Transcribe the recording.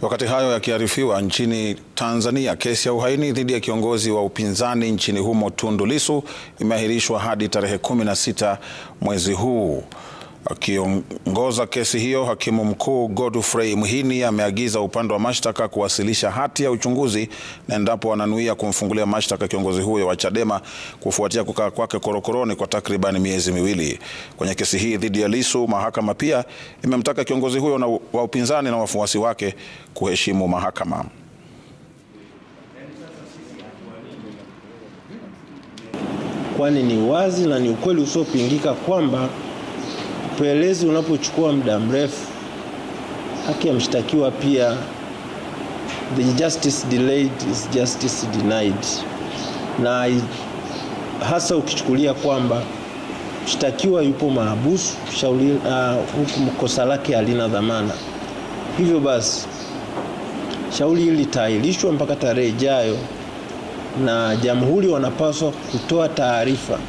Wakati hayo yakiarifiwa, nchini Tanzania, kesi ya uhaini dhidi ya kiongozi wa upinzani nchini humo Tundu Lissu imeahirishwa hadi tarehe 16 mwezi huu. Akiongoza kesi hiyo, hakimu mkuu Godfrey Mhini ameagiza upande wa mashtaka kuwasilisha hati ya uchunguzi na endapo wananuia kumfungulia mashtaka kiongozi huyo wa Chadema kufuatia kukaa kwake korokoroni kwa takriban miezi miwili. Kwenye kesi hii dhidi ya Lissu, mahakama pia imemtaka kiongozi huyo wa upinzani na wafuasi wake kuheshimu mahakama. Kwani ni wazi na ni ukweli usiopingika kwamba upelelezi unapochukua muda mrefu, haki ya mshtakiwa pia, the justice delayed is justice denied. Na hasa ukichukulia kwamba mshtakiwa yupo mahabusu, huku kosa lake halina dhamana. Hivyo basi shauri hili litaahirishwa mpaka tarehe ijayo, na jamhuri wanapaswa kutoa taarifa